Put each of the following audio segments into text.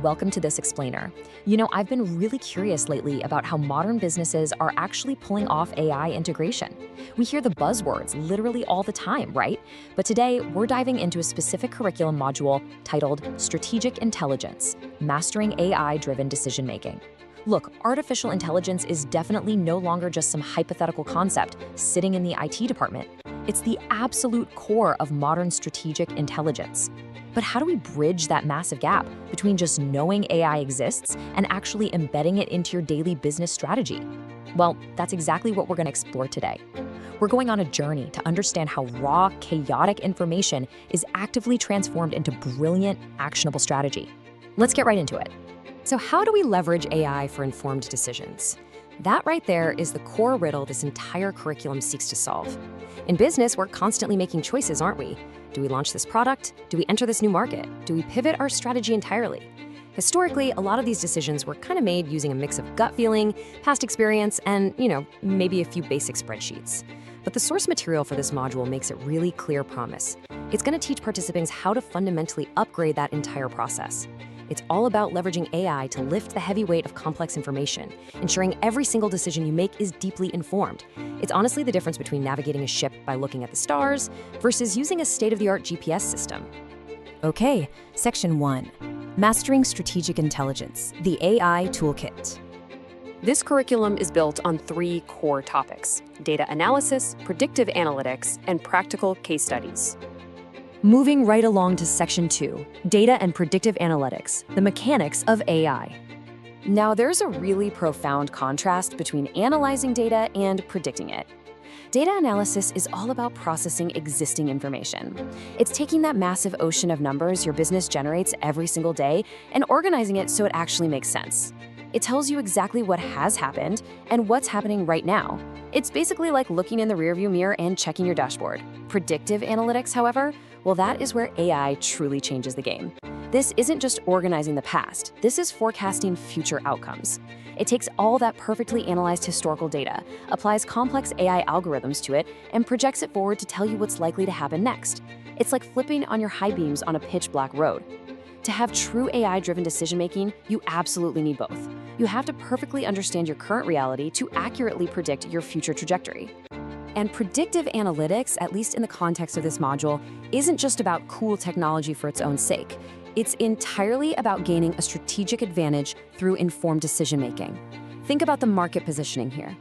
welcome to this explainer. I've been really curious lately about how modern businesses are actually pulling off AI integration. We hear the buzzwords literally all the time, right? But today, we're diving into a specific curriculum module titled Strategic Intelligence, Mastering AI-Driven Decision-Making. Look, artificial intelligence is definitely no longer just some hypothetical concept sitting in the IT department. It's the absolute core of modern strategic intelligence. But how do we bridge that massive gap between just knowing AI exists and actually embedding it into your daily business strategy? Well, that's exactly what we're going to explore today. We're going on a journey to understand how raw, chaotic information is actively transformed into brilliant, actionable strategy. Let's get right into it. So how do we leverage AI for informed decisions? That right there is the core riddle this entire curriculum seeks to solve. In business, we're constantly making choices, aren't we? Do we launch this product? Do we enter this new market? Do we pivot our strategy entirely? Historically, a lot of these decisions were kind of made using a mix of gut feeling, past experience, and, maybe a few basic spreadsheets. But the source material for this module makes it really clear promise. It's going to teach participants how to fundamentally upgrade that entire process. It's all about leveraging AI to lift the heavy weight of complex information, ensuring every single decision you make is deeply informed. It's honestly the difference between navigating a ship by looking at the stars versus using a state-of-the-art GPS system. Okay, Section 1. Mastering Strategic Intelligence, the AI Toolkit. This curriculum is built on 3 core topics: data analysis, predictive analytics, and practical case studies. Moving right along to Section 2, Data and Predictive Analytics, the mechanics of AI. Now, there's a really profound contrast between analyzing data and predicting it. Data analysis is all about processing existing information. It's taking that massive ocean of numbers your business generates every single day and organizing it so it actually makes sense. It tells you exactly what has happened and what's happening right now. It's basically like looking in the rearview mirror and checking your dashboard. Predictive analytics, however, well, that is where AI truly changes the game. This isn't just organizing the past, this is forecasting future outcomes. It takes all that perfectly analyzed historical data, applies complex AI algorithms to it, and projects it forward to tell you what's likely to happen next. It's like flipping on your high beams on a pitch-black road. To have true AI-driven decision-making, you absolutely need both. You have to perfectly understand your current reality to accurately predict your future trajectory. And predictive analytics, at least in the context of this module, isn't just about cool technology for its own sake. It's entirely about gaining a strategic advantage through informed decision-making. Think about the market positioning here.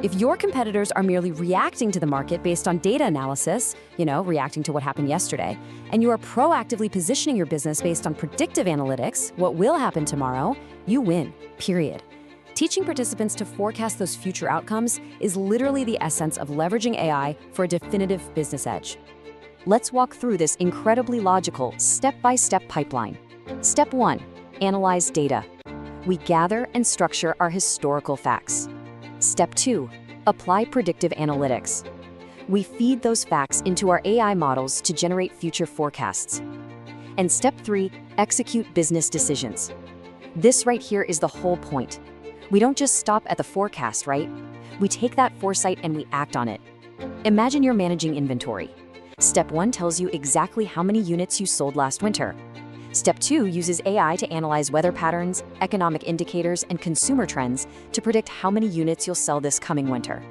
If your competitors are merely reacting to the market based on data analysis, reacting to what happened yesterday, and you are proactively positioning your business based on predictive analytics, what will happen tomorrow, you win, period. Teaching participants to forecast those future outcomes is literally the essence of leveraging AI for a definitive business edge. Let's walk through this incredibly logical, step-by-step pipeline. Step 1, analyze data. We gather and structure our historical facts. Step 2, apply predictive analytics. We feed those facts into our AI models to generate future forecasts. And Step 3, execute business decisions. This right here is the whole point. We don't just stop at the forecast, right? We take that foresight and we act on it. Imagine you're managing inventory. Step 1 tells you exactly how many units you sold last winter. Step 2 uses AI to analyze weather patterns, economic indicators, and consumer trends to predict how many units you'll sell this coming winter.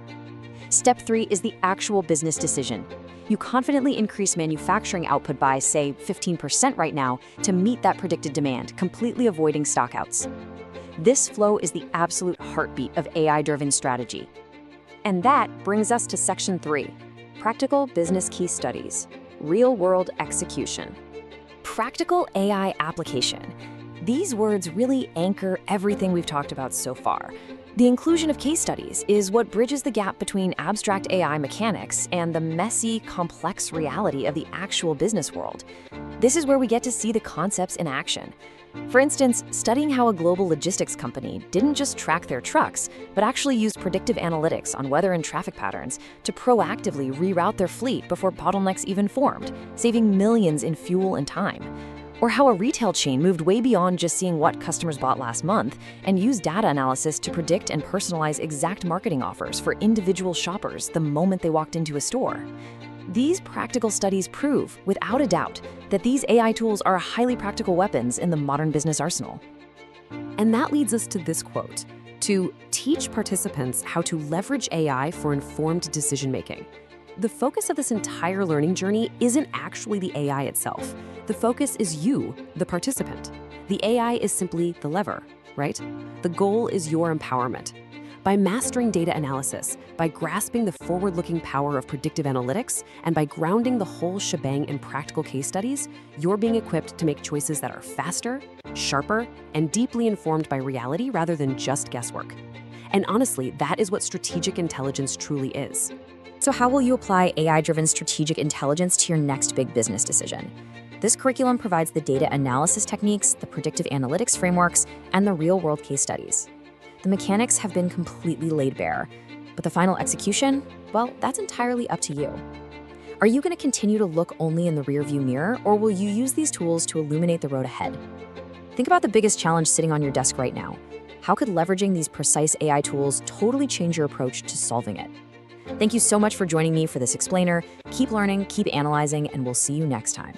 Step 3 is the actual business decision. You confidently increase manufacturing output by, say, 15% right now to meet that predicted demand, completely avoiding stockouts. This flow is the absolute heartbeat of AI-driven strategy. And that brings us to Section 3, Practical Business Case Studies, Real-World Execution. Practical AI application. These words really anchor everything we've talked about so far. The inclusion of case studies is what bridges the gap between abstract AI mechanics and the messy, complex reality of the actual business world. This is where we get to see the concepts in action. For instance, studying how a global logistics company didn't just track their trucks, but actually used predictive analytics on weather and traffic patterns to proactively reroute their fleet before bottlenecks even formed, saving millions in fuel and time. Or how a retail chain moved way beyond just seeing what customers bought last month and used data analysis to predict and personalize exact marketing offers for individual shoppers the moment they walked into a store. These practical studies prove, without a doubt, that these AI tools are highly practical weapons in the modern business arsenal. And that leads us to this quote: to teach participants how to leverage AI for informed decision-making. The focus of this entire learning journey isn't actually the AI itself. The focus is you, the participant. The AI is simply the lever, right? The goal is your empowerment. By mastering data analysis, by grasping the forward-looking power of predictive analytics, and by grounding the whole shebang in practical case studies, you're being equipped to make choices that are faster, sharper, and deeply informed by reality rather than just guesswork. And honestly, that is what strategic intelligence truly is. So how will you apply AI-driven strategic intelligence to your next big business decision? This curriculum provides the data analysis techniques, the predictive analytics frameworks, and the real-world case studies. The mechanics have been completely laid bare, but the final execution, well, that's entirely up to you. Are you going to continue to look only in the rearview mirror, or will you use these tools to illuminate the road ahead? Think about the biggest challenge sitting on your desk right now. How could leveraging these precise AI tools totally change your approach to solving it? Thank you so much for joining me for this explainer. Keep learning, keep analyzing, and we'll see you next time.